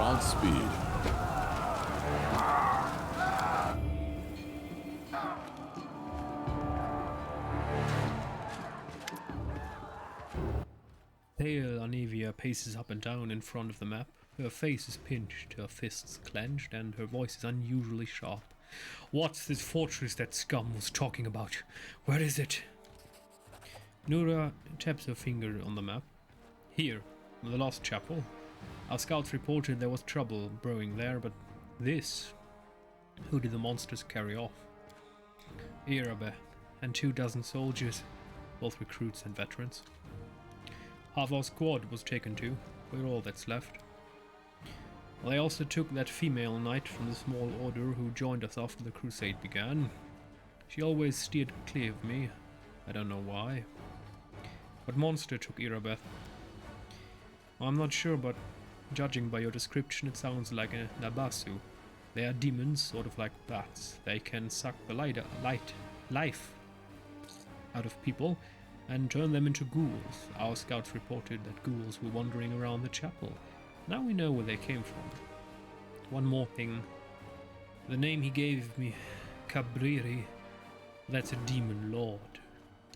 Godspeed. Pale Anivia paces up and down in front of the map. Her face is pinched, her fists clenched, and her voice is unusually sharp. What's this fortress that scum was talking about? Where is it? Nura taps her finger on the map. Here, the Lost Chapel. Our scouts reported there was trouble brewing there, but this... Who did the monsters carry off? Irabe, and 24 soldiers, both recruits and veterans. Half our squad was taken too. We're all that's left. They also took that female knight from the small order who joined us after the crusade began. She always steered clear of me. I don't know why. What monster took Irabeth? Well, I'm not sure, but judging by your description, it sounds like a Nabasu. They are demons, sort of like bats. They can suck the life out of people and turn them into ghouls. Our scouts reported that ghouls were wandering around the chapel. Now we know where they came from. One more thing. The name he gave me, Cabriri, that's a demon lord.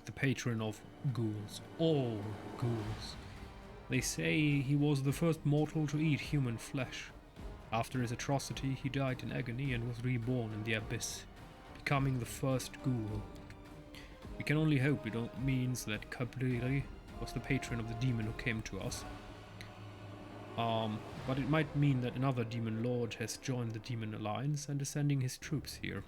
The patron of ghouls. All ghouls. They say he was the first mortal to eat human flesh. After his atrocity, he died in agony and was reborn in the abyss, becoming the first ghoul. We can only hope it means that Cabriri was the patron of the demon who came to us. But it might mean that another demon lord has joined the demon alliance and is sending his troops here.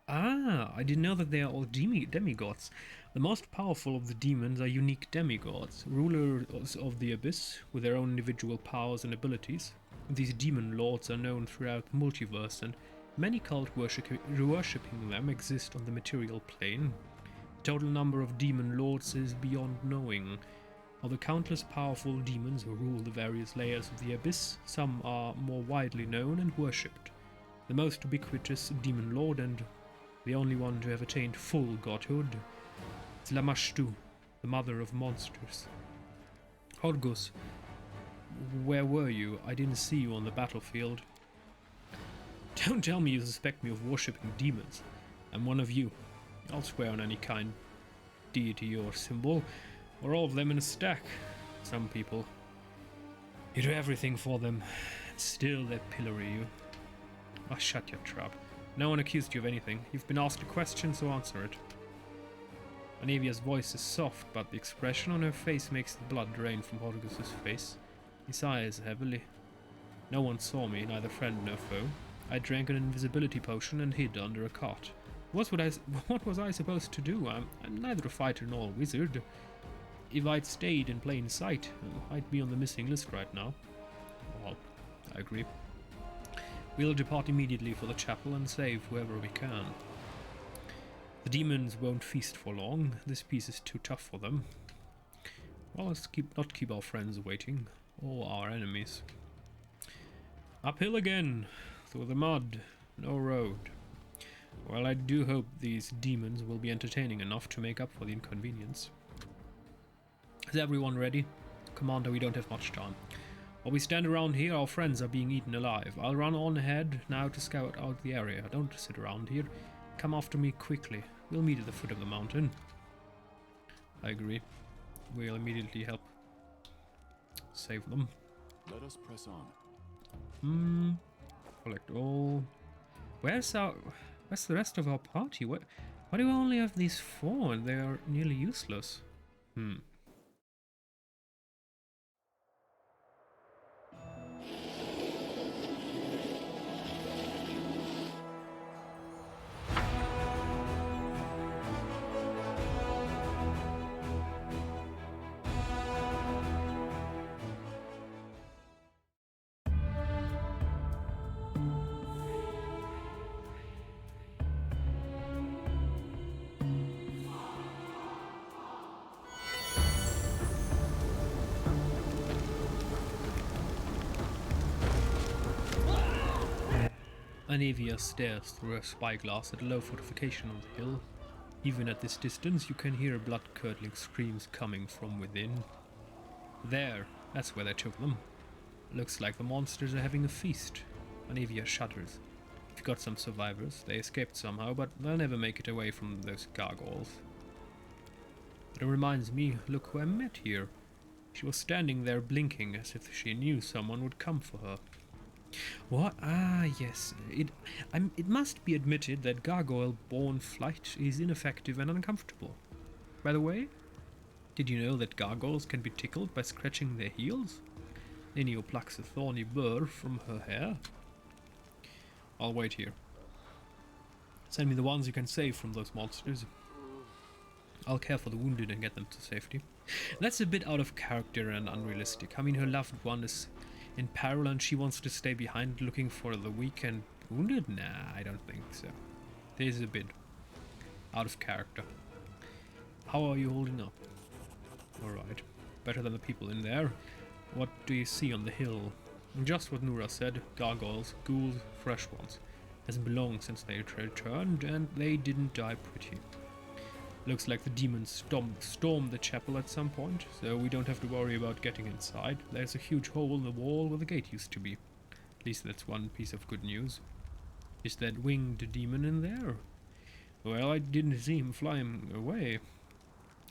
Ah, I didn't know that they are all demigods. The most powerful of the demons are unique demigods, rulers of the abyss, with their own individual powers and abilities. These demon lords are known throughout the multiverse, and many cult worshipping them exist on the material plane. The total number of demon lords is beyond knowing. Of the countless powerful demons who rule the various layers of the abyss, some are more widely known and worshipped. The most ubiquitous demon lord, and the only one to have attained full godhood, is Lamashtu, the mother of monsters. Horgus, where were you? I didn't see you on the battlefield. Don't tell me you suspect me of worshipping demons. I'm one of you. I'll swear on any kind deity or symbol, or all of them in a stack. Some people. You do everything for them, and still they pillory you. Ah, shut your trap. No one accused you of anything. You've been asked a question, so answer it. Anivia's voice is soft, but the expression on her face makes the blood drain from Horgus's face. He sighs heavily. No one saw me, neither friend nor foe. I drank an invisibility potion and hid under a cot. What was I supposed to do? I'm neither a fighter nor a wizard. If I'd stayed in plain sight, I'd be on the missing list right now. Well, I agree. We'll depart immediately for the chapel and save whoever we can. The demons won't feast for long. This piece is too tough for them. Well, let's not keep our friends waiting, or our enemies. Uphill again, through the mud, no road. Well, I do hope these demons will be entertaining enough to make up for the inconvenience. Is everyone ready? Commander, we don't have much time. While we stand around here, our friends are being eaten alive. I'll run on ahead now to scout out the area. Don't sit around here. Come after me quickly. We'll meet at the foot of the mountain. I agree. We'll immediately help save them. Let us press on. Collect all. Where's the rest of our party? Why do we only have these 4 and they are nearly useless? Anivia stares through her spyglass at a low fortification on the hill. Even at this distance, you can hear blood-curdling screams coming from within. There, That's where they took them. Looks like the monsters are having a feast. Anivia shudders. We've got some survivors. They escaped somehow, but they'll never make it away from those gargoyles. But it reminds me, look who I met here. She was standing there blinking as if she knew someone would come for her. What? Ah, yes. It must be admitted that gargoyle-born flight is ineffective and uncomfortable. By the way, did you know that gargoyles can be tickled by scratching their heels? Enio plucks a thorny burr from her hair. I'll wait here. Send me the ones you can save from those monsters. I'll care for the wounded and get them to safety. That's a bit out of character and unrealistic. I mean, her loved one is in peril and she wants to stay behind looking for the weak and wounded? Nah, I don't think so. This is a bit out of character. How are you holding up? Alright. Better than the people in there. What do you see on the hill? Just what Nura said. Gargoyles, ghouls, fresh ones. Hasn't been long since they returned, and they didn't die pretty. Looks like the demons stormed the chapel at some point, so we don't have to worry about getting inside. There's a huge hole in the wall where the gate used to be. At least that's one piece of good news. Is that winged demon in there? Well, I didn't see him flying away.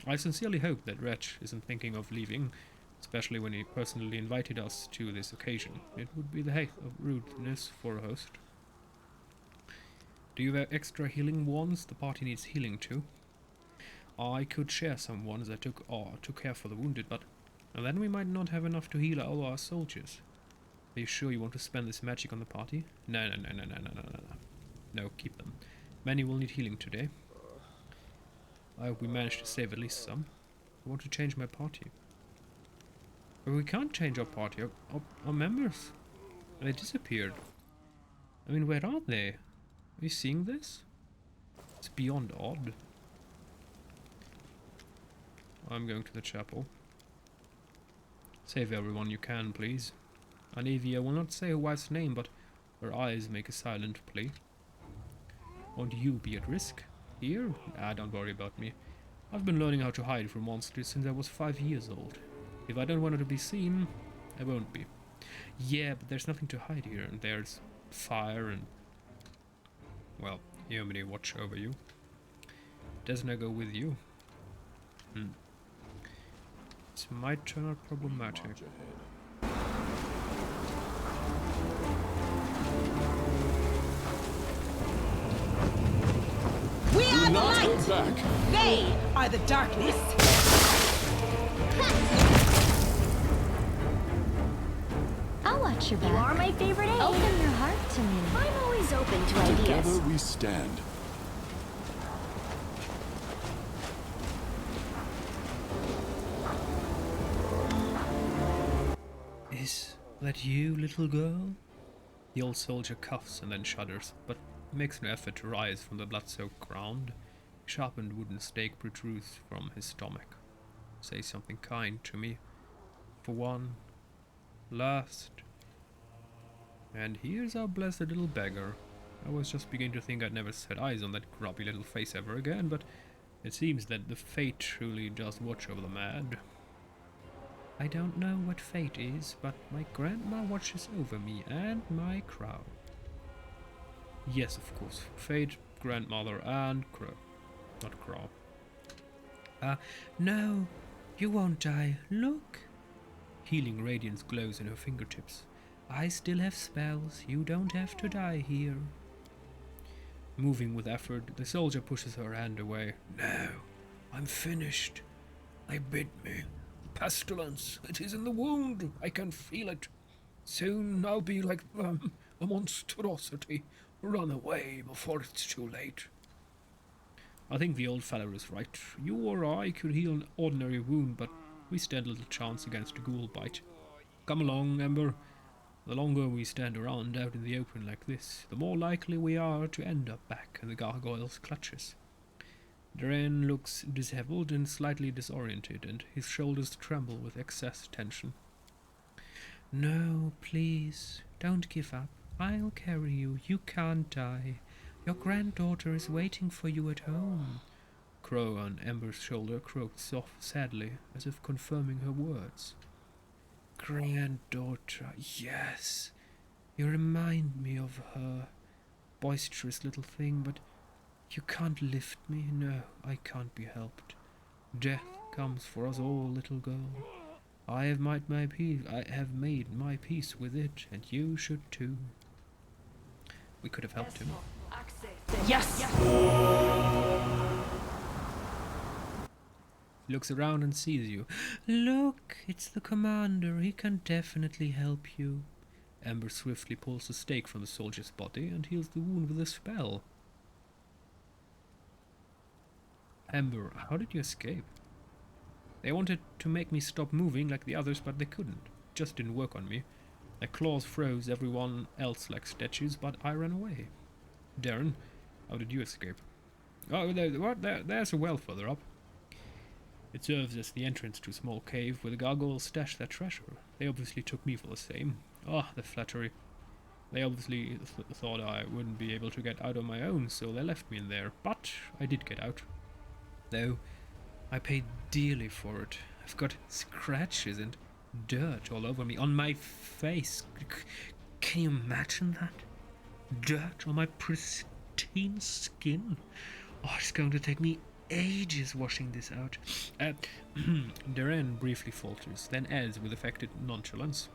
I sincerely hope that Wretch isn't thinking of leaving, especially when he personally invited us to this occasion. It would be the height of rudeness for a host. Do you have extra healing wands? The party needs healing too. I could share some ones that took care for the wounded, but then we might not have enough to heal all our soldiers. Are you sure you want to spend this magic on the party? No. No, keep them. Many will need healing today. I hope we manage to save at least some. I want to change my party. But we can't change our party. Our members. They disappeared. I mean, where are they? Are you seeing this? It's beyond odd. I'm going to the chapel. Save everyone you can, please. Anivia will not say her wife's name, but her eyes make a silent plea. Won't you be at risk? Here? Ah, don't worry about me. I've been learning how to hide from monsters since I was 5 years old. If I don't want it to be seen, I won't be. Yeah, but there's nothing to hide here, and there's fire and... well, Yomini watch over you. Doesn't I go with you? This might turn out problematic. We are the light! They are the darkness! I'll watch your back. You are my favorite age. Open your heart to me. I'm always open to Together ideas. we stand. Is that you, little girl? The old soldier coughs and then shudders, but makes no effort to rise from the blood-soaked ground. A sharpened wooden stake protrudes from his stomach. Say something kind to me. For one last. And here's our blessed little beggar. I was just beginning to think I'd never set eyes on that grubby little face ever again, but it seems that the fate truly does watch over the mad. I don't know what fate is, but my grandma watches over me and my crow. Yes, of course. Fate, grandmother, and crow. Not crow. No, you won't die. Look. Healing radiance glows in her fingertips. I still have spells. You don't have to die here. Moving with effort, the soldier pushes her hand away. No, I'm finished. They bit me. Pestilence, it is in the wound. I can feel it. Soon I'll be like them, a monstrosity. Run away before it's too late. I think the old fellow is right. You or I could heal an ordinary wound, but we stand little chance against a ghoul bite. Come along, Ember. The longer we stand around out in the open like this, the more likely we are to end up back in the gargoyle's clutches. Dren looks disheveled and slightly disoriented, and his shoulders tremble with excess tension. No, please, don't give up. I'll carry you. You can't die. Your granddaughter is waiting for you at home. Crow on Ember's shoulder croaked sadly, as if confirming her words. granddaughter. Yes. You remind me of her. Boisterous little thing, but you can't lift me. No, I can't be helped. Death comes for us all, little girl. I have made my peace with it, and you should too. We could have helped him. Yes! He looks around and sees you. Look, it's the commander. He can definitely help you. Amber swiftly pulls a stake from the soldier's body and heals the wound with a spell. Amber, how did you escape? They wanted to make me stop moving like the others, but they couldn't. Just didn't work on me. Their claws froze everyone else like statues, but I ran away. Darren, how did you escape? Oh, there's a well further up. It serves as the entrance to a small cave where the gargoyles stash their treasure. They obviously took me for the same. Ah, the flattery. They obviously thought I wouldn't be able to get out on my own, so they left me in there. But I did get out. Though, I paid dearly for it. I've got scratches and dirt all over me, on my face. Can you imagine that? Dirt on my pristine skin? Oh, it's going to take me ages washing this out. Darren briefly falters, then adds with affected nonchalance.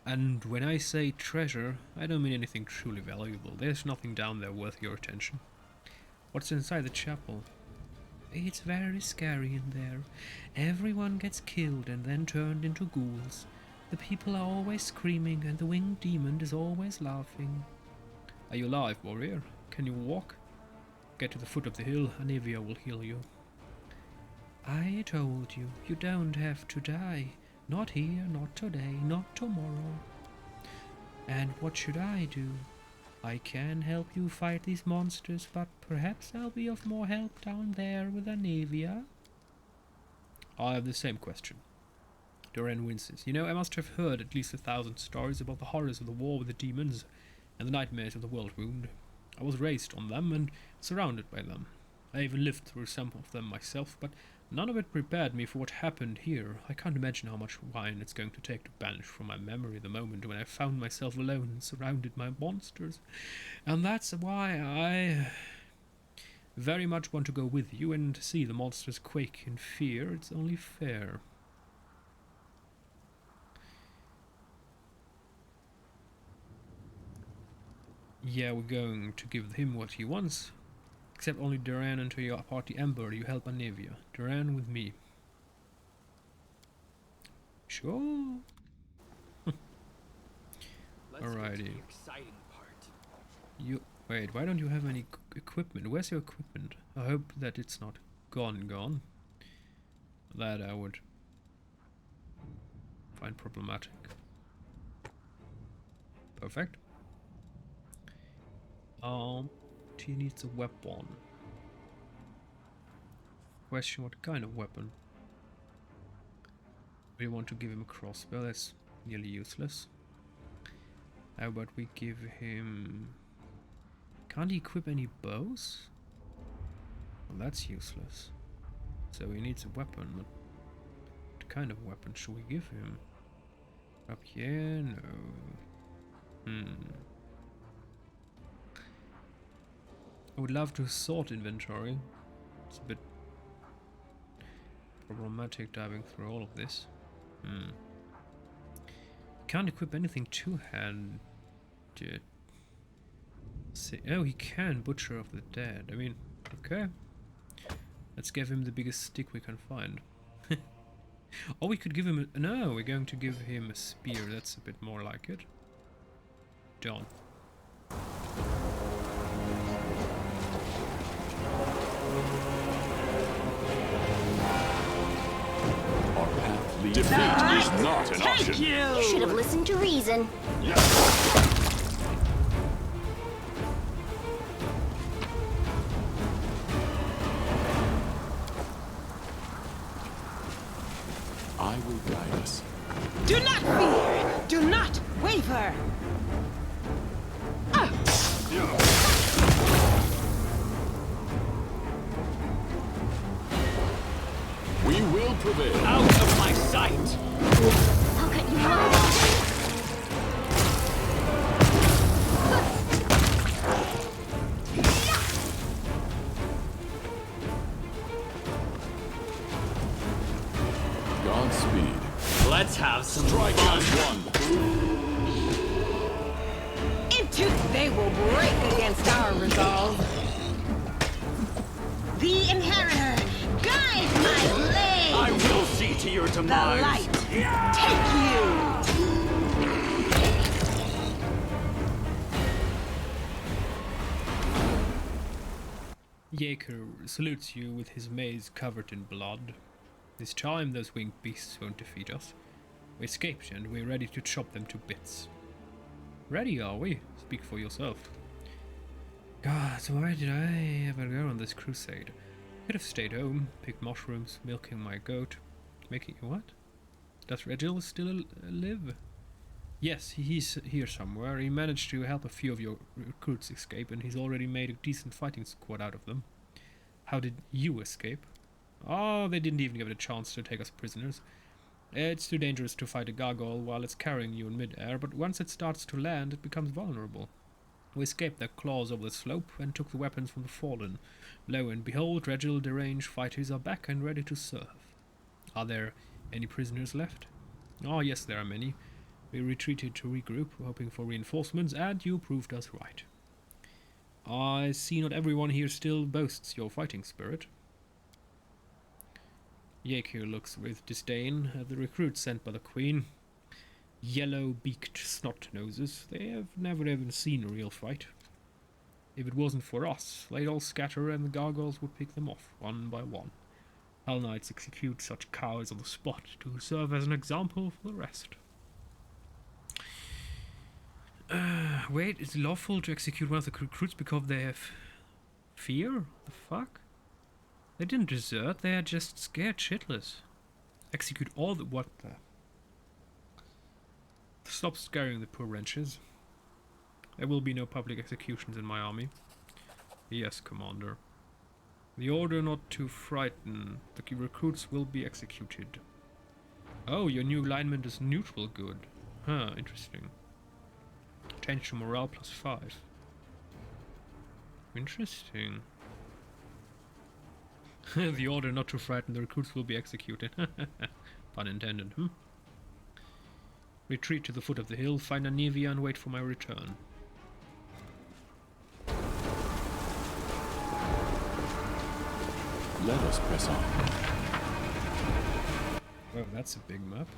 And when I say treasure, I don't mean anything truly valuable. There's nothing down there worth your attention. What's inside the chapel? It's very scary in there. Everyone gets killed and then turned into ghouls. The people are always screaming and the winged demon is always laughing. Are you alive, warrior? Can you walk? Get to the foot of the hill, Anivia will heal you. I told you, you don't have to die. Not here, not today, not tomorrow. And what should I do? I can help you fight these monsters, but perhaps I'll be of more help down there with Anivia. I have the same question. Doran winces. You know, I must have heard at least 1,000 stories about the horrors of the war with the demons and the nightmares of the world wound. I was raised on them and surrounded by them. I even lived through some of them myself, but none of it prepared me for what happened here. I can't imagine how much wine it's going to take to banish from my memory the moment when I found myself alone and surrounded by monsters. And that's why I very much want to go with you and see the monsters quake in fear. It's only fair. Yeah, we're going to give him what he wants. Except only Duran and to your party Amber, you help Anivia. Duran with me. Sure. Alrighty. You wait, why don't you have any equipment? Where's your equipment? I hope that it's not gone. That I would find problematic. Perfect. He needs a weapon. Question, what kind of weapon? We want to give him a crossbow, that's nearly useless. How about we give him... Can't he equip any bows? Well, that's useless. So he needs a weapon, but what kind of weapon should we give him? Up here? No. I would love to sort inventory. It's a bit problematic diving through all of this. Can't equip anything two-handed. Oh, he can, Butcher of the Dead. I mean, okay. Let's give him the biggest stick we can find. Or we could give him a... No, we're going to give him a spear. That's a bit more like it. John. Our path leads. Defeat is not an option. You should have listened to reason. Yes. I will guide us. Do not fear! Do not waver! We will prevail. Out of my sight! I'll cut you off. Godspeed. Let's have some Strike fun. as one. Into they will break against our resolve. The inheritor, guide my blade. I will see to your The demise. light, take you. Jaeger salutes you with his mace covered in blood. This time those winged beasts won't defeat us. We escaped and we're ready to chop them to bits. Ready, are we? Speak for yourself. God, why did I ever go on this crusade? Could have stayed home, picked mushrooms, milking my goat. Making what? Does Regil still live? Yes, he's here somewhere. He managed to help a few of your recruits escape, and he's already made a decent fighting squad out of them. How did you escape? Oh, they didn't even give it a chance to take us prisoners. It's too dangerous to fight a gargoyle while it's carrying you in mid-air, but once it starts to land, it becomes vulnerable. We escaped their claws over the slope and took the weapons from the fallen. Lo and behold, Regil deranged fighters are back and ready to serve. Are there any prisoners left? Oh, yes, there are many. We retreated to regroup, hoping for reinforcements, and you proved us right. I see not everyone here still boasts your fighting spirit. Jaeger looks with disdain at the recruits sent by the Queen. Yellow-beaked snot-noses. They have never even seen a real fight. If it wasn't for us, they'd all scatter and the gargoyles would pick them off, one by one. Hell Knights execute such cowards on the spot to serve as an example for the rest. Wait, is it lawful to execute one of the recruits because they have fear? The fuck? They didn't desert, they are just scared shitless. Execute all the— what the— Stop scaring the poor wretches. There will be no public executions in my army. Yes, Commander. The order not to frighten. The recruits will be executed. Oh, your new alignment is neutral good. Huh, interesting. Change to morale +5. Interesting. The order not to frighten the recruits will be executed. Pun intended, Retreat to the foot of the hill, find a Nevia and wait for my return. Let us press on. Oh, that's a big map.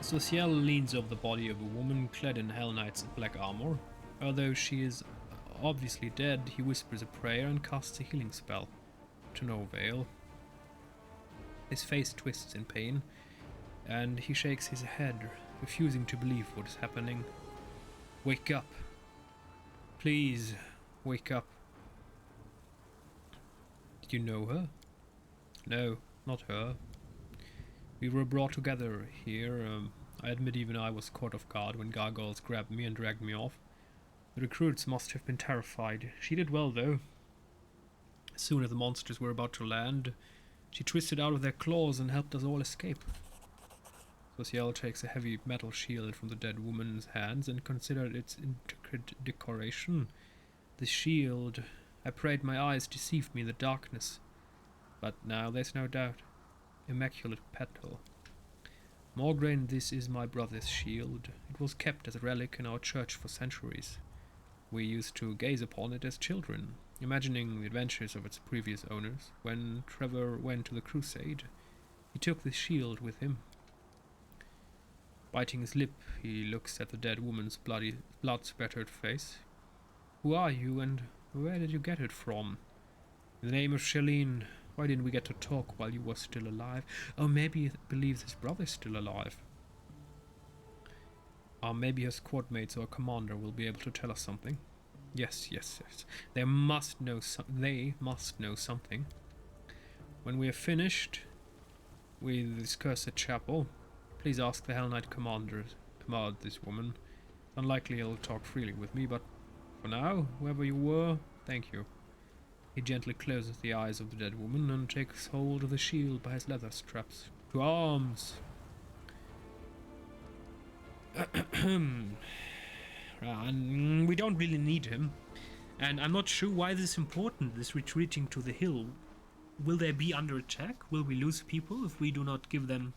Social leans over the body of a woman clad in Hell Knight's black armor. Although she is obviously dead, he whispers a prayer and casts a healing spell. To no avail. His face twists in pain, and he shakes his head, refusing to believe what is happening. Wake up. Please, wake up. Did you know her? No, not her. We were brought together here. I admit even I was caught off guard when gargoyles grabbed me and dragged me off. The recruits must have been terrified. She did well, though. As soon as the monsters were about to land, she twisted out of their claws and helped us all escape. Social takes a heavy metal shield from the dead woman's hands and considered its intricate decoration. The shield, I prayed my eyes deceived me in the darkness. But now there's no doubt. Immaculate petal. Morgraine, this is my brother's shield. It was kept as a relic in our church for centuries. We used to gaze upon it as children, imagining the adventures of its previous owners. When Trevor went to the crusade, he took the shield with him. Biting his lip, he looks at the dead woman's blood-spattered face. Who are you, and where did you get it from? In the name of Shalene, Why didn't we get to talk while you were still alive? Oh, maybe he believes his brother's still alive. Or maybe his squad mates or commander will be able to tell us something. Yes. They must know something. When we are finished with this cursed chapel, please ask the Hell Knight commander about this woman. Unlikely he'll talk freely with me, but for now, whoever you were, thank you. He gently closes the eyes of the dead woman and takes hold of the shield by his leather straps. To arms! And we don't really need him. And I'm not sure why this is important, this retreating to the hill. Will they be under attack? Will we lose people if we do not give them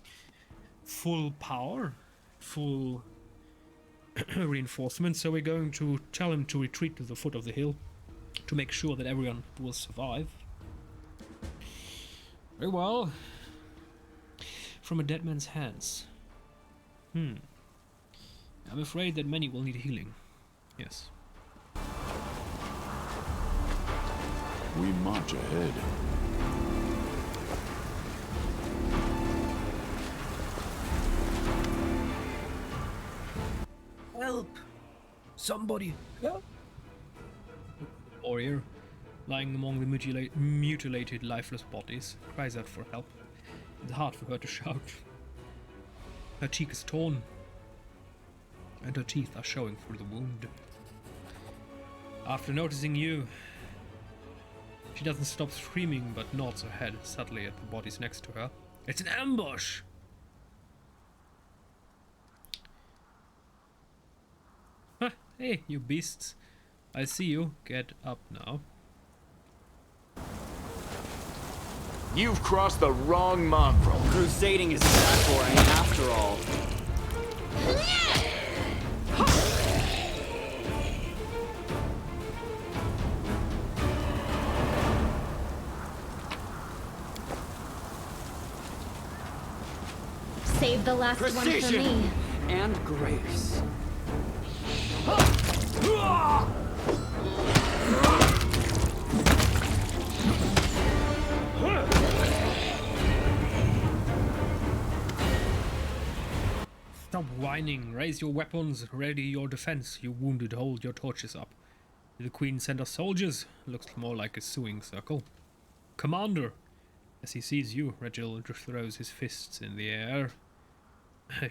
full power? Full reinforcement? So we're going to tell him to retreat to the foot of the hill to make sure that everyone will survive. Very well. From a dead man's hands. I'm afraid that many will need healing. Yes. We march ahead. Help! Somebody help! Warrior, lying among the mutilated, lifeless bodies, cries out for help. It's hard for her to shout. Her cheek is torn, and her teeth are showing through the wound. After noticing you, she doesn't stop screaming but nods her head subtly at the bodies next to her. It's an ambush! Hey, you beasts. I see you. Get up now. You've crossed the wrong mongrel. Crusading is bad boring after all. Save the last Precision one for me. and grace. Stop whining. Raise your weapons. Ready your defense. You wounded, hold your torches up. Did the Queen send us soldiers? Looks more like a suing circle. Commander! As he sees you, Reginald throws his fists in the air.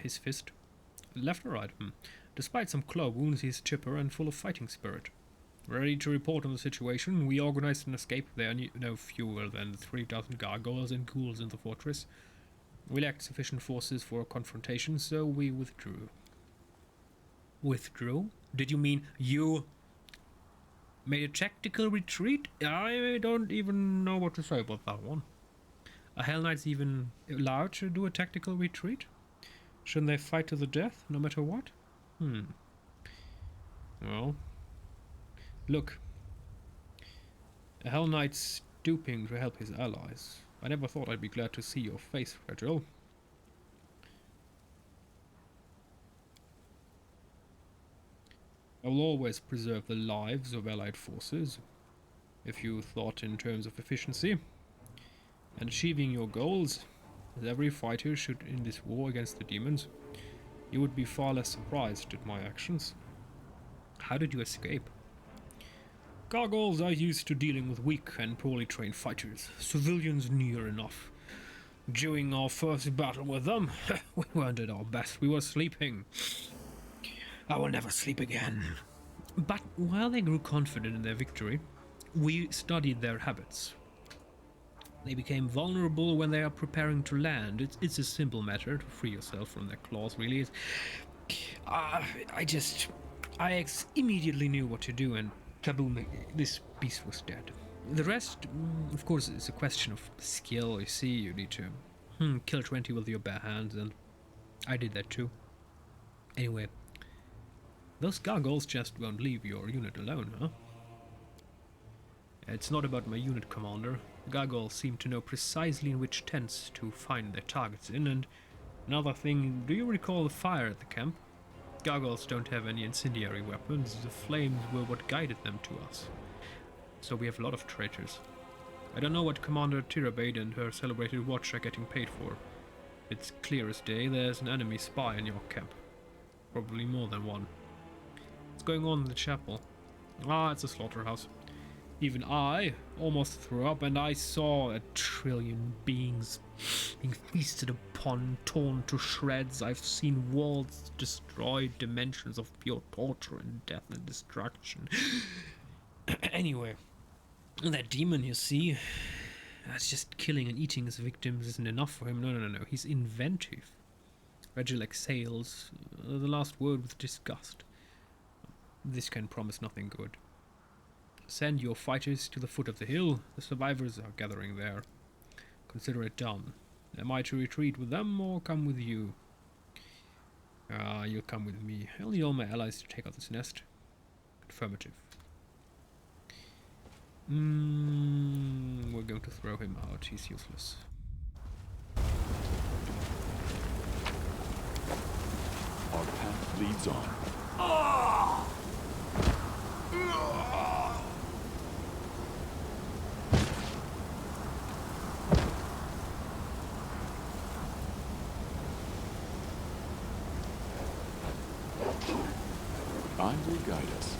His fist? Left or right? Despite some claw wounds, he is chipper and full of fighting spirit. Ready to report on the situation, we organized an escape. There are no fewer than 3,000 gargoyles and ghouls in the fortress. We lacked sufficient forces for a confrontation, so we withdrew. Withdrew? Did you mean you made a tactical retreat? I don't even know what to say about that one. Are Hell Knights even allowed to do a tactical retreat? Shouldn't they fight to the death, no matter what? Well, look. A Hell Knight stooping to help his allies. I never thought I'd be glad to see your face, Regil. I will always preserve the lives of allied forces, if you thought in terms of efficiency, and achieving your goals, as every fighter should in this war against the demons. You would be far less surprised at my actions. How did you escape? Gargoyles are used to dealing with weak and poorly trained fighters. Civilians near enough. During our first battle with them, we weren't at our best. We were sleeping. I will never sleep again. But while they grew confident in their victory, we studied their habits. They became vulnerable when they are preparing to land. It's a simple matter to free yourself from their claws, really. I immediately knew what to do, and kaboom, this beast was dead. The rest, of course, is a question of skill. You see, you need to kill 20 with your bare hands, and I did that too. Anyway, those gargoyles just won't leave your unit alone, huh? It's not about my unit commander. The gargoyles seem to know precisely in which tents to find their targets in, and another thing, do you recall the fire at the camp? Gargoyles don't have any incendiary weapons. The flames were what guided them to us. So we have a lot of traitors. I don't know what Commander Tirabade and her celebrated watch are getting paid for. It's clear as day there's an enemy spy in your camp. Probably more than one. What's going on in the chapel? Ah, it's a slaughterhouse. Even I almost threw up, and I saw 1 trillion beings being feasted upon, torn to shreds. I've seen worlds destroyed, dimensions of pure torture and death and destruction. Anyway, that demon, you see, that's just killing and eating his victims isn't enough for him. No. He's inventive. Regil exhales the last word with disgust. This can promise nothing good. Send your fighters to the foot of the hill. The survivors are gathering there. Consider it done. Am I to retreat with them or come with you? You'll come with me. I'll need all my allies to take out this nest. Affirmative. We're going to throw him out. He's useless. Our path leads on. I will guide us.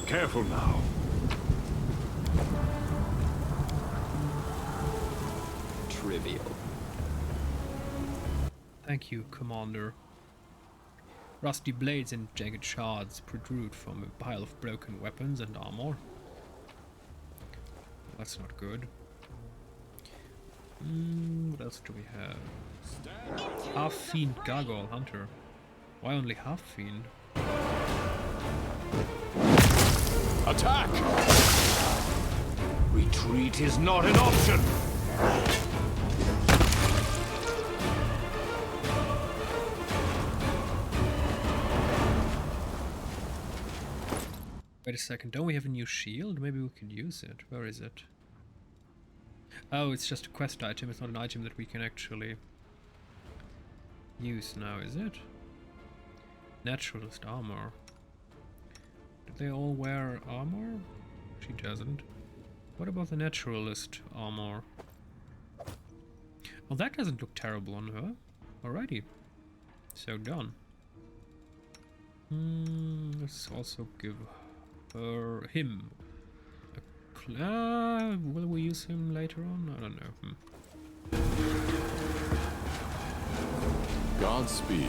Careful now. Trivial. Thank you, Commander. Rusty blades and jagged shards protrude from a pile of broken weapons and armor. That's not good. What else do we have? Half-fiend gargoyle hunter. Why only half-fiend? Attack! Retreat is not an option. Wait a second, don't we have a new shield? Maybe we could use it. Where is it? Oh, it's just a quest item. It's not an item that we can actually use now, is it? Naturalist armor. Do they all wear armor? She doesn't. What about the naturalist armor? Well, that doesn't look terrible on her. Alrighty. So done. Let's also give him a will we use him later on? I don't know. Godspeed.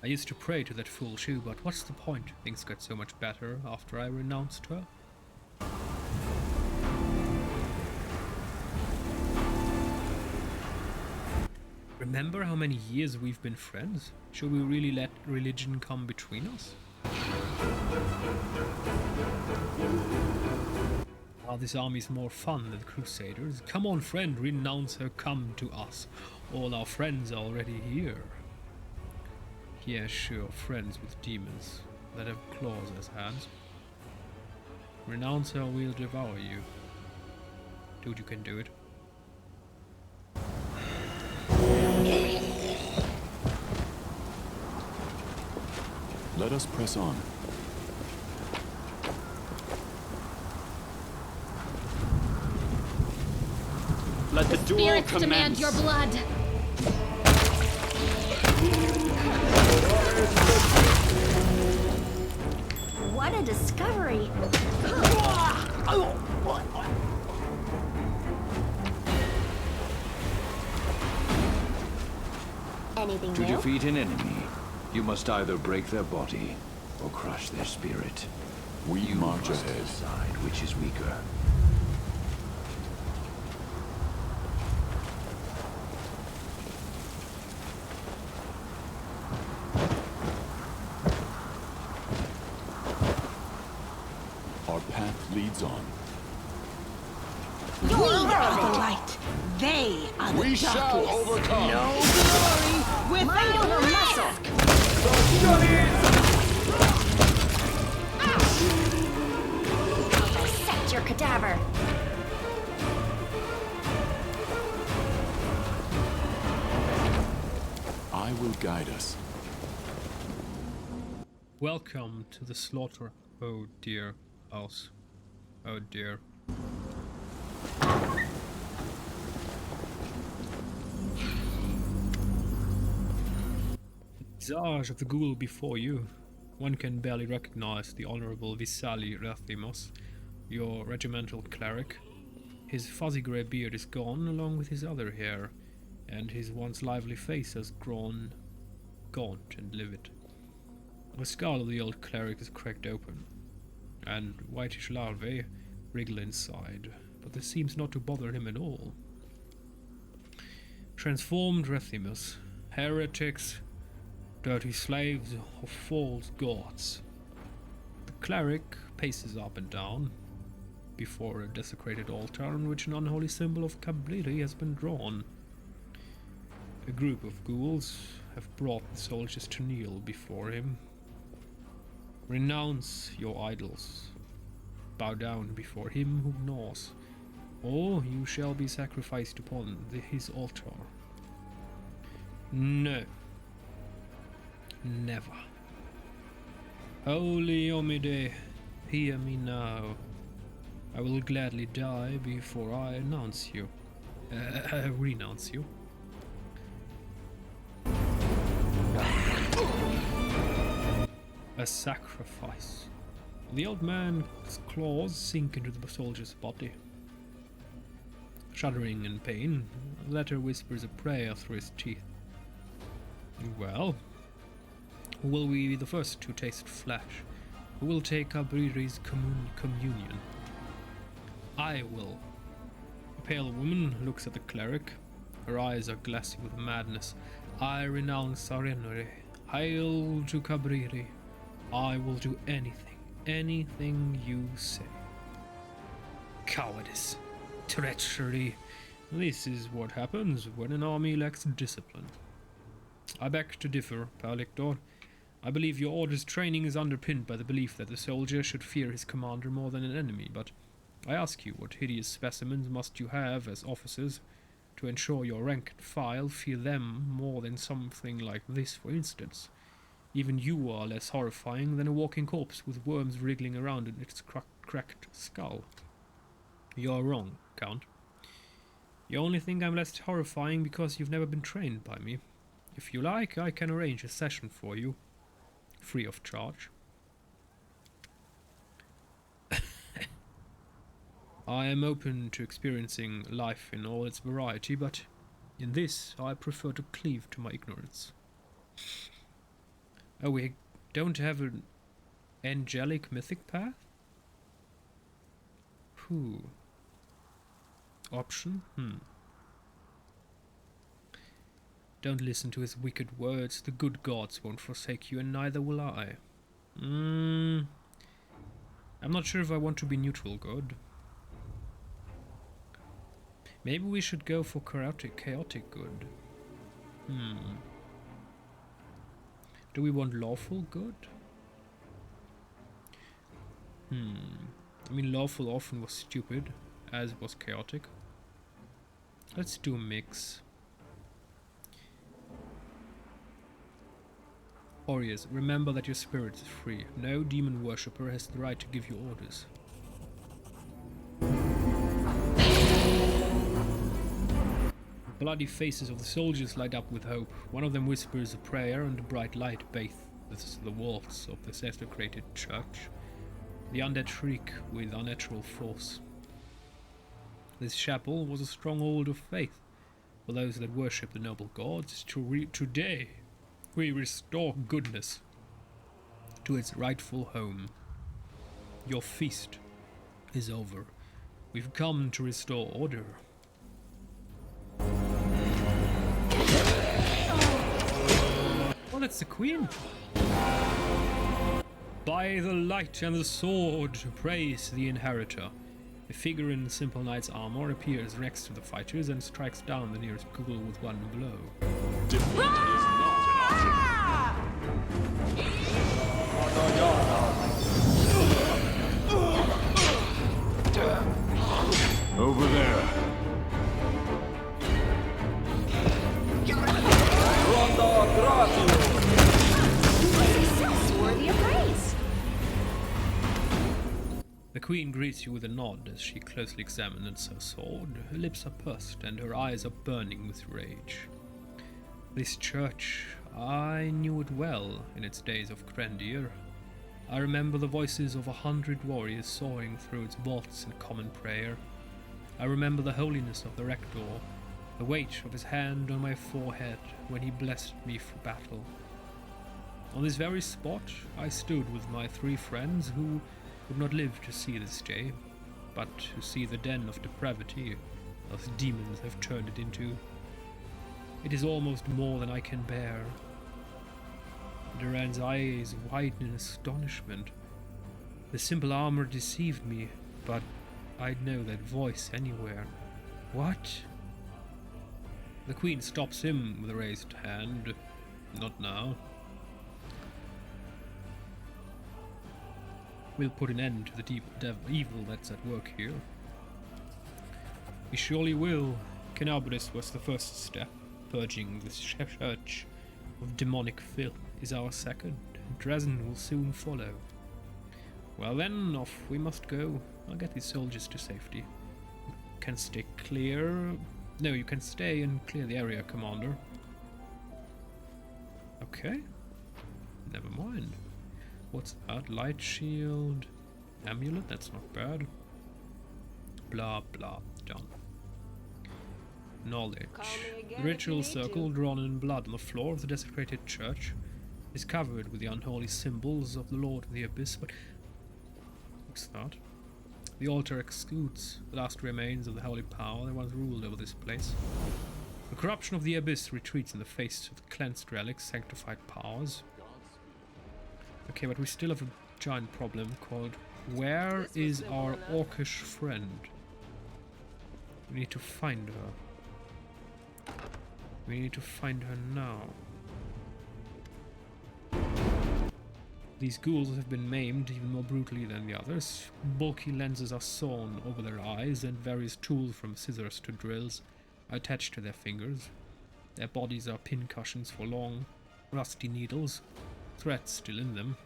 I used to pray to that fool Shu, but what's the point? Things got so much better after I renounced her. Remember how many years we've been friends? Should we really let religion come between us? This army's more fun than Crusaders. Come on, friend, renounce her, come to us. All our friends are already here. Yeah, sure, friends with demons that have claws as hands. Renounce her, we'll devour you. Dude, you can do it. Let us press on. Let the duel Spirits commence. demand your blood. What a discovery! Anything To new? defeat an enemy, you must either break their body or crush their spirit. We You march must ahead. decide which is weaker. Our path leads on. We are the light. They are the We darkness. shall overcome. No glory Mind without over risk. Accept your cadaver! I will guide us. Welcome to the slaughter. Oh dear, house. Oh dear. Visage of the ghoul before you. One can barely recognize the Honorable Visali Rathimos, your regimental cleric. His fuzzy grey beard is gone, along with his other hair, and his once lively face has grown gaunt and livid. The skull of the old cleric is cracked open, and whitish larvae wriggle inside, but this seems not to bother him at all. Transformed Rathimus, heretics, dirty slaves of false gods. The cleric paces up and down before a desecrated altar on which an unholy symbol of Cabriri has been drawn. A group of ghouls have brought the soldiers to kneel before him. Renounce your idols. Bow down before him who gnaws, or you shall be sacrificed upon his altar. No. Never. Holy Omide, hear me now. I will gladly die before I renounce you. A sacrifice. The old man's claws sink into the soldier's body. Shuddering in pain, the latter whispers a prayer through his teeth. Well, who will be the first to taste flesh? Who will take Cabriri's communion? I will. The pale woman looks at the cleric. Her eyes are glassy with madness. I renounce Arenore. Hail to Cabriri. I will do anything you say. Cowardice. Treachery. This is what happens when an army lacks discipline. I beg to differ, Palictor. I believe your order's training is underpinned by the belief that the soldier should fear his commander more than an enemy, but I ask you, what hideous specimens must you have as officers to ensure your rank and file fear them more than something like this, for instance? Even you are less horrifying than a walking corpse with worms wriggling around in its cracked skull. You're wrong, Count. You only think I'm less horrifying because you've never been trained by me. If you like, I can arrange a session for you, free of charge. I am open to experiencing life in all its variety, but in this I prefer to cleave to my ignorance. Oh, we don't have an angelic mythic path? Option? Don't listen to his wicked words. The good gods won't forsake you, and neither will I. I'm not sure if I want to be neutral good. Maybe we should go for chaotic good. Do we want lawful good? I mean, lawful often was stupid, as was chaotic. Let's do a mix. Warriors, remember that your spirit is free. No demon worshipper has the right to give you orders. The bloody faces of the soldiers light up with hope. One of them whispers a prayer, and a bright light bathes the walls of the desecrated church. The undead shriek with unnatural force. This chapel was a stronghold of faith for those that worship the noble gods. Today, we restore goodness to its rightful home. Your feast is over. We've come to restore order. Oh, that's the queen. By the light and the sword, praise the inheritor. A figure in simple knight's armor appears next to the fighters and strikes down the nearest ghoul with one blow. Defeat is not an option. Over there. Success worthy of praise. The Queen greets you with a nod as she closely examines her sword. Her lips are pursed and her eyes are burning with rage. This church, I knew it well in its days of grandeur. I remember the voices of 100 warriors soaring through its vaults in common prayer. I remember the holiness of the rector, the weight of his hand on my forehead when he blessed me for battle. On this very spot, I stood with my 3 friends who would not live to see this day, but to see the den of depravity those demons have turned it into. It is almost more than I can bear. Duran's eyes widen in astonishment. The simple armor deceived me, but I'd know that voice anywhere. What? The Queen stops him with a raised hand. Not now. We'll put an end to the deep evil that's at work here. We surely will. Canabris was the first step. Purging this church of demonic filth is our second. Dresden will soon follow. Well then, off we must go. I'll get these soldiers to safety. You can stay clear. No, you can stay and clear the area, Commander. Okay. Never mind. What's that? Light shield. Amulet? That's not bad. Blah blah. Done. Knowledge. The ritual circle drawn in blood on the floor of the desecrated church is covered with the unholy symbols of the Lord of the Abyss, but what's that? The altar excludes the last remains of the holy power that once ruled over this place. The corruption of the Abyss retreats in the face of the cleansed relics, sanctified powers. Okay, but we still have a giant problem called, where is our orcish friend? We need to find her. We need to find her now. These ghouls have been maimed even more brutally than the others. Bulky lenses are sawn over their eyes, and various tools from scissors to drills are attached to their fingers. Their bodies are pincushions for long, rusty needles, threads still in them.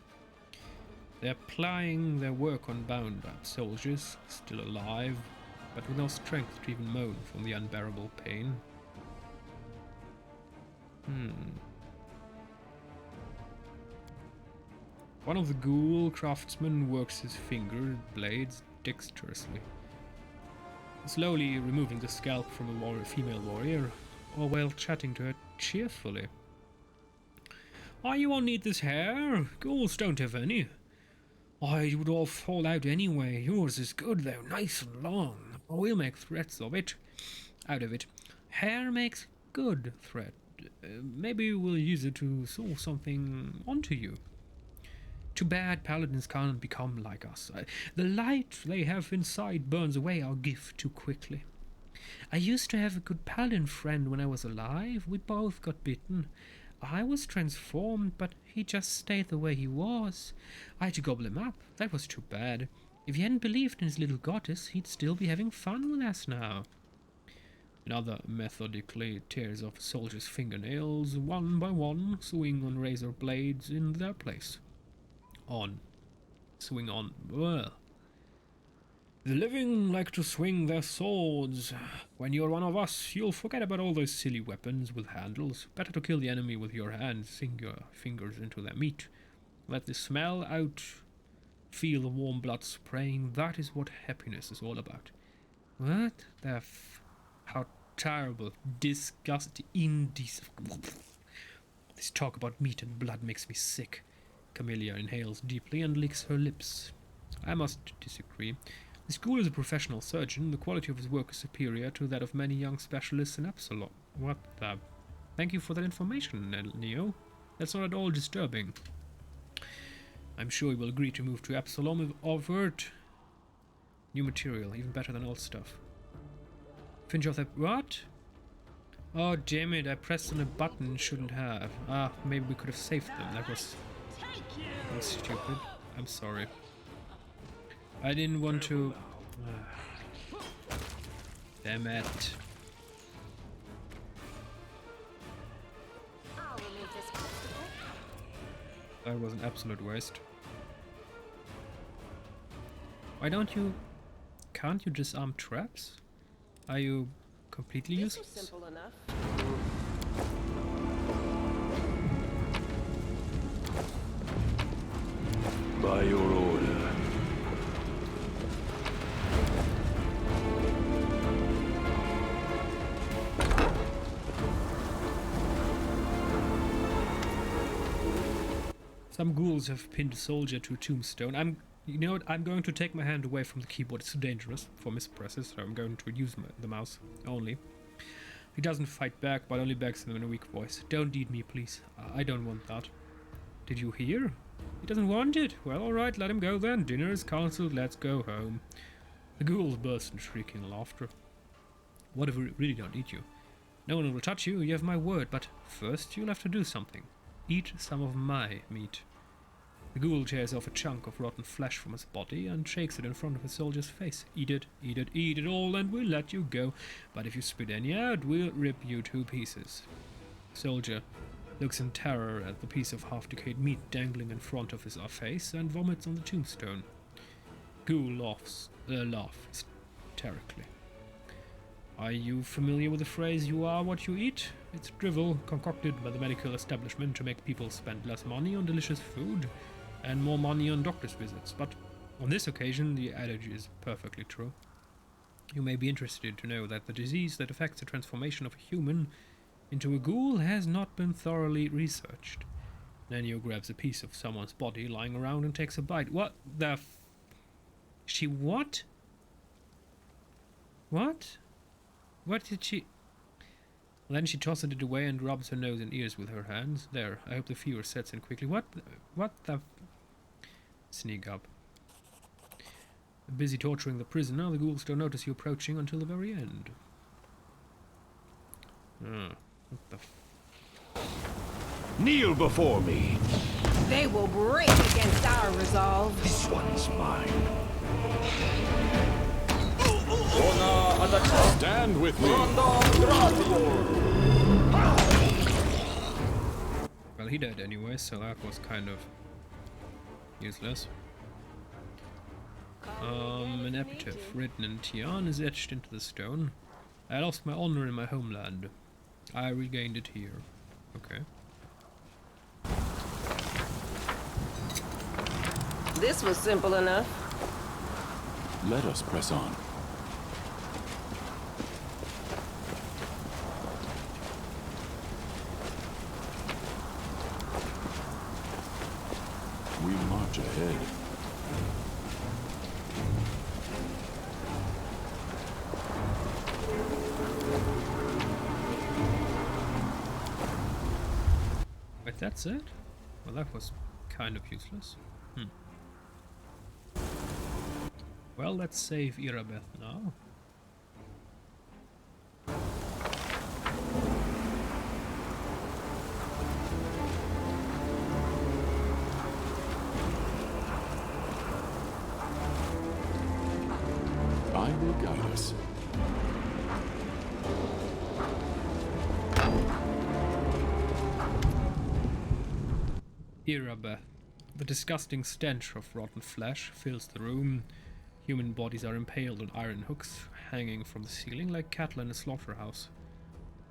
They are plying their work on bound-up soldiers, still alive, but with no strength to even moan from the unbearable pain. One of the ghoul craftsmen works his finger blades dexterously, slowly removing the scalp from a female warrior, or while chatting to her cheerfully. "Oh, you won't need this hair. Ghouls don't have any. Oh, it would all fall out anyway. Yours is good though, nice and long. We'll make threads of it. Out of it. Hair makes good thread. Maybe we'll use it to sew something onto you. Too bad paladins can't become like us. The light they have inside burns away our gift too quickly. I used to have a good paladin friend when I was alive. We both got bitten. I was transformed, but he just stayed the way he was. I had to gobble him up. That was too bad. If he hadn't believed in his little goddess, he'd still be having fun with us now." Another methodically tears off a soldier's fingernails, one by one, sewing on razor blades in their place. Swing on. Well. "The living like to swing their swords. When you're one of us, you'll forget about all those silly weapons with handles. Better to kill the enemy with your hands, sink your fingers into their meat. Let the smell out. Feel the warm blood spraying. That is what happiness is all about." What the how terrible, disgusting, indecent. This talk about meat and blood makes me sick. Camellia inhales deeply and licks her lips. I must disagree. This ghoul is a professional surgeon. The quality of his work is superior to that of many young specialists in Absalom. What the? Thank you for that information, Neo. That's not at all disturbing. I'm sure he will agree to move to Absalom if offered. New material, even better than old stuff. Finish off that. What? Oh, damn it, I pressed on a button, shouldn't have. Maybe we could have saved them. That was stupid. I'm sorry. I didn't want to. Damn it. I'll remove this obstacle. That was an absolute waste. Why don't you... Can't you disarm traps? Are you completely This was useless? simple enough. By your order. Some ghouls have pinned a soldier to a tombstone. You know what? I'm going to take my hand away from the keyboard. It's too dangerous for mispresses, so I'm going to use the mouse only. He doesn't fight back, but only begs them in a weak voice. Don't eat me, please. I don't want that. Did you hear? He doesn't want it. Well, alright, let him go then. Dinner is cancelled. Let's go home. The ghouls burst in shrieking laughter. What if we really don't eat you? No one will touch you. You have my word. But first, you'll have to do something. Eat some of my meat. The ghoul tears off a chunk of rotten flesh from his body and shakes it in front of the soldier's face. Eat it, eat it, eat it all, and we'll let you go. But if you spit any out, we'll rip you to pieces. Soldier looks in terror at the piece of half-decayed meat dangling in front of his face and vomits on the tombstone. Ghoul laughs hysterically. Are you familiar with the phrase, "you are what you eat"? It's drivel concocted by the medical establishment to make people spend less money on delicious food and more money on doctor's visits. But on this occasion, the adage is perfectly true. You may be interested to know that the disease that affects the transformation of a human into a ghoul has not been thoroughly researched. Nanyo grabs a piece of someone's body lying around and takes a bite. What the She what? What? What did she... Then she tosses it away and rubs her nose and ears with her hands. There, I hope the fever sets in quickly. What the... Sneak up. Busy torturing the prisoner, the ghouls don't notice you approaching until the very end. What the Kneel before me. They will break against our resolve. This one's mine. Stand with me. Well, he died anyway, so that was kind of useless. An epitaph written in Tian is etched into the stone. I lost my honor in my homeland. I regained it here. Okay. This was simple enough. Let us press on. We march ahead. Wait, that's it? Well, that was kind of useless. Well, let's save Irabeth now. I will guide us. Irabeth. The disgusting stench of rotten flesh fills the room. Human bodies are impaled on iron hooks, hanging from the ceiling like cattle in a slaughterhouse.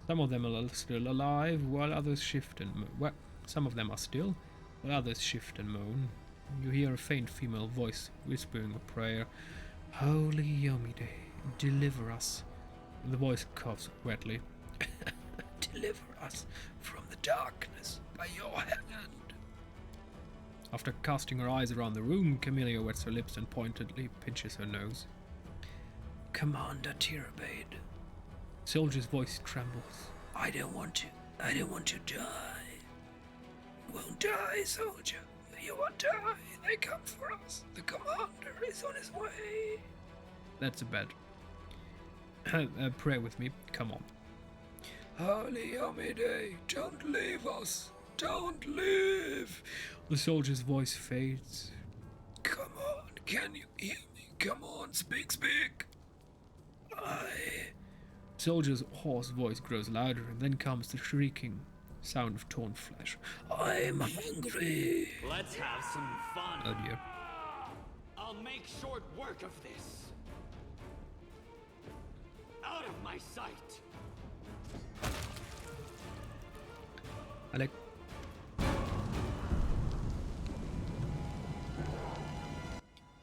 Some of them are still alive, while others shift and moan. Some of them are still, while others shift and moan. You hear a faint female voice whispering a prayer. Holy Yomide, deliver us. The voice coughs wetly. Deliver us from the darkness by your hand. After casting her eyes around the room, Camellia wets her lips and pointedly pinches her nose. Commander Tirabade. Soldier's voice trembles. I don't want to die. You won't die, soldier. You won't die. They come for us. The commander is on his way. That's a bet. Pray with me. Come on. Holy Yomide, don't leave us. Don't leave. The soldier's voice fades. Come on, can you hear me? Come on, speak. Soldier's hoarse voice grows louder, and then comes the shrieking sound of torn flesh. I'm hungry. Let's have some fun. Oh dear. I'll make short work of this. Out of my sight. Alec.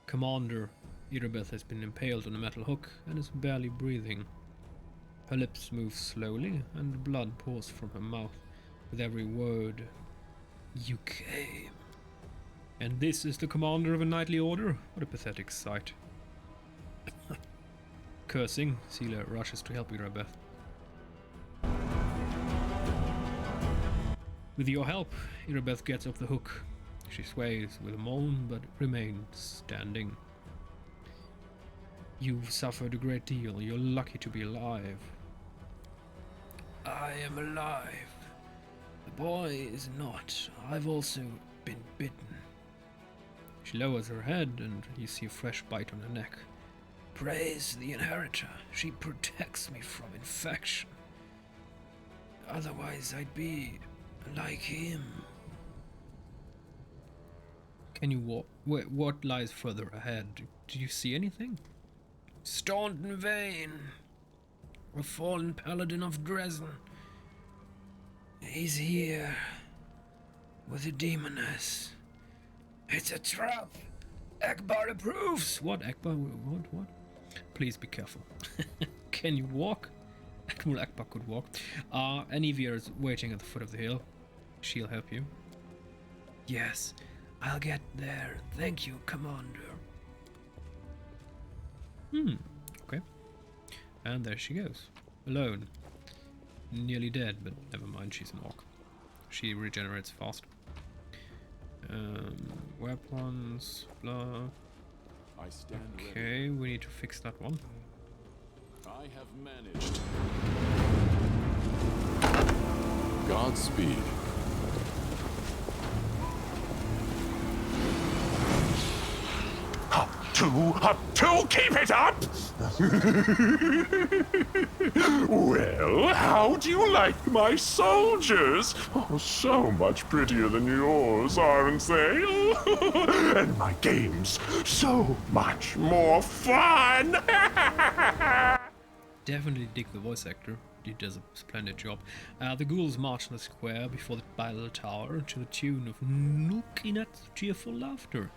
Commander Irabeth has been impaled on a metal hook and is barely breathing. Her lips move slowly and blood pours from her mouth with every word. You came. And this is the commander of a knightly order? What a pathetic sight. Cursing, Sela rushes to help Irabeth. With your help, Irabeth gets off the hook. She sways with a moan, but remains standing. You've suffered a great deal. You're lucky to be alive. I am alive. The boy is not. I've also been bitten. She lowers her head, and you see a fresh bite on her neck. Praise the inheritor. She protects me from infection. Otherwise, I'd be like him. Can you walk? What lies further ahead? Do you see anything? Staunton Vane, a fallen paladin of Dresden. He's here with a demoness. It's a trap. Akbar approves. What, Akbar? What? Please be careful. Can you walk? Well, Akbar could walk. Anivir is waiting at the foot of the hill. She'll help you. Yes, I'll get there. Thank you, Commander. Okay. And there she goes. Alone. Nearly dead, but never mind, she's an orc. She regenerates fast. Weapons, blah. I stand ready. Okay, we need to fix that one. I have managed. Godspeed. Up two, keep it up! Well, how do you like my soldiers? Oh, so much prettier than yours, aren't they? And my games, so much more fun! Definitely dig the voice actor. He does a splendid job. The ghouls march in the square before the battle tower to the tune of Nukinat's cheerful laughter.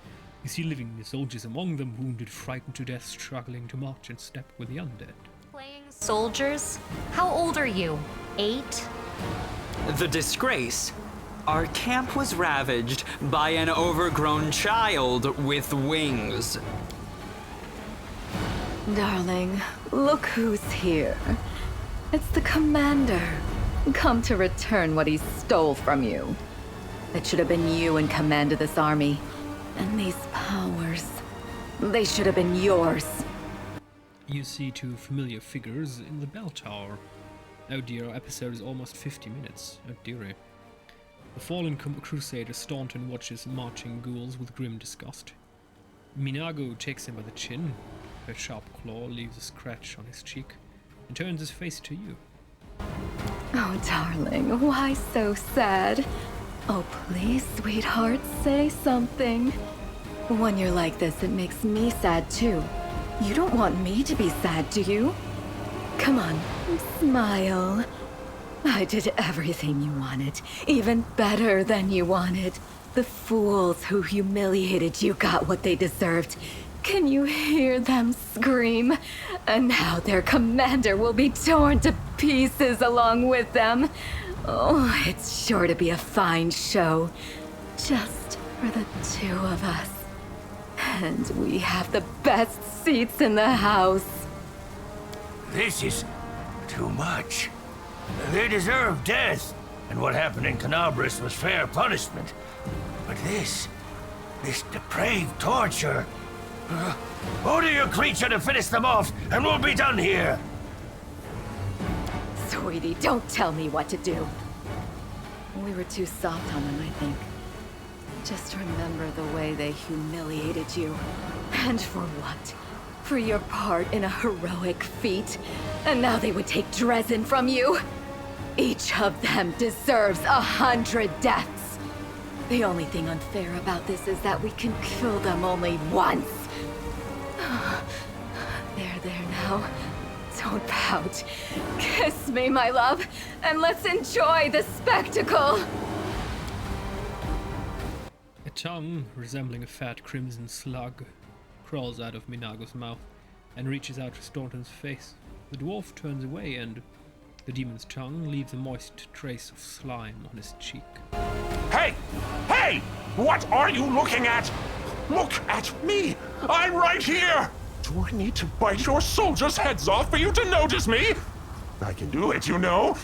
You see living soldiers among them, wounded, frightened to death, struggling to march in step with the undead. Playing soldiers? How old are you? 8? The disgrace. Our camp was ravaged by an overgrown child with wings. Darling, look who's here. It's the commander, come to return what he stole from you. It should have been you in command of this army. And these powers, they should have been yours. You see two familiar figures in the bell tower. Oh dear, our episode is almost 50 minutes. Oh dearie. The fallen crusader Staunton watches marching ghouls with grim disgust. Minago takes him by the chin. Her sharp claw leaves a scratch on his cheek and turns his face to you. Oh, darling, why so sad? Oh, please, sweetheart, say something. When you're like this, it makes me sad, too. You don't want me to be sad, do you? Come on, smile. I did everything you wanted, even better than you wanted. The fools who humiliated you got what they deserved. Can you hear them scream? And now their commander will be torn to pieces along with them. Oh, it's sure to be a fine show. Just for the two of us. And we have the best seats in the house. This is too much. They deserve death, and what happened in Canabris was fair punishment. But this depraved torture. Order your creature to finish them off, and we'll be done here. Sweetie, don't tell me what to do. We were too soft on them, I think. Just remember the way they humiliated you. And for what? For your part in a heroic feat? And now they would take Dresden from you? Each of them deserves 100 deaths. The only thing unfair about this is that we can kill them only once. There now. Don't pout. Kiss me, my love, and let's enjoy the spectacle. A tongue, resembling a fat crimson slug, crawls out of Minago's mouth and reaches out to Staunton's face. The dwarf turns away and the demon's tongue leaves a moist trace of slime on his cheek. Hey! Hey! What are you looking at? Look at me! I'm right here! Do I need to bite your soldiers' heads off for you to notice me? I can do it, you know.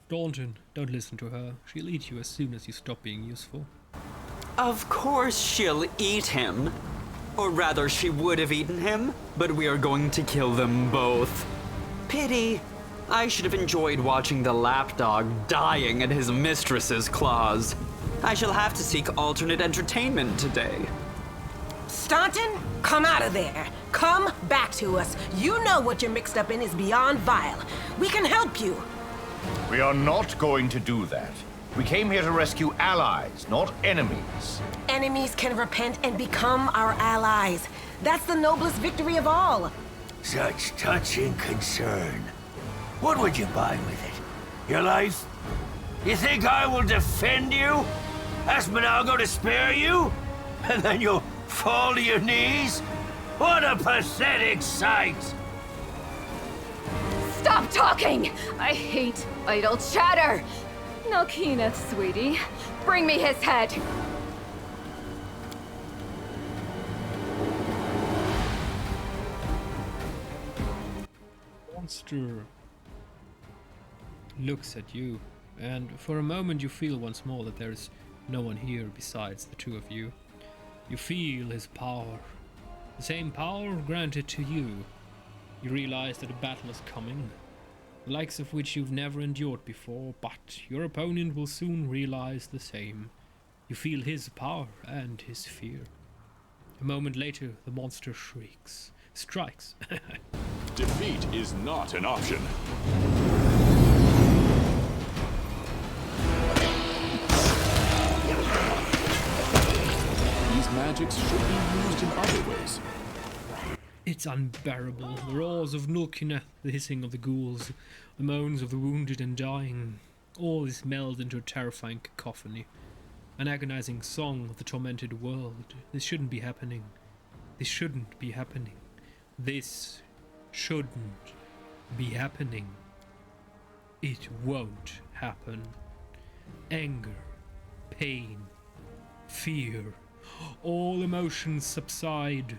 Staunton, don't listen to her. She'll eat you as soon as you stop being useful. Of course she'll eat him. Or rather, she would have eaten him, but we are going to kill them both. Pity. I should have enjoyed watching the lapdog dying at his mistress's claws. I shall have to seek alternate entertainment today. Staunton, come out of there. Come back to us. You know what you're mixed up in is beyond vile. We can help you. We are not going to do that. We came here to rescue allies, not enemies. Enemies can repent and become our allies. That's the noblest victory of all. Such touching concern. What would you buy with it? Your life? You think I will defend you? Ask Minago to spare you? And then you'll fall to your knees? What a pathetic sight! Stop talking! I hate idle chatter! Now, Kenneth, sweetie, bring me his head. Monster looks at you, and for a moment you feel once more that there is no one here besides the two of you. You feel his power, the same power granted to you. You realize that a battle is coming, the likes of which you've never endured before, but your opponent will soon realize the same. You feel his power and his fear. A moment later, the monster shrieks, strikes. Defeat is not an option. These magics should be used in other ways. It's unbearable. The roars of Nulkineth, the hissing of the ghouls, the moans of the wounded and dying. All is melded into a terrifying cacophony. An agonizing song of the tormented world. This shouldn't be happening. This shouldn't be happening. This shouldn't be happening. It won't happen. Anger, pain, fear, all emotions subside.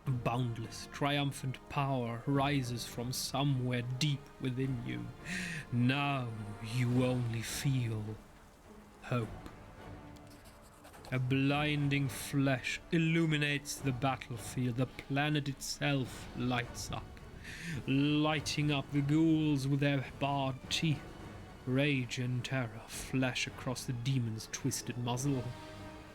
A boundless, triumphant power rises from somewhere deep within you. Now you only feel hope. A blinding flash illuminates the battlefield. The planet itself lights up, lighting up the ghouls with their bared teeth. Rage and terror flash across the demon's twisted muzzle,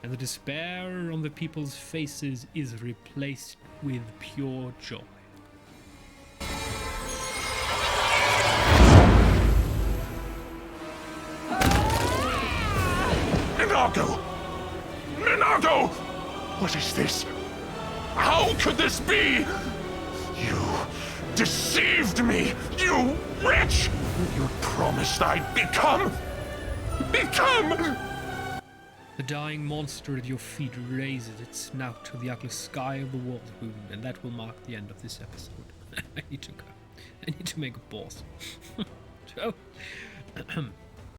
and the despair on the people's faces is replaced with pure joy. Minago! Minago! What is this? How could this be? You deceived me, you wretch! You promised I'd become... The dying monster at your feet raises its snout to the ugly sky of the war room, and that will mark the end of this episode. I need to go. I need to make a pause. So,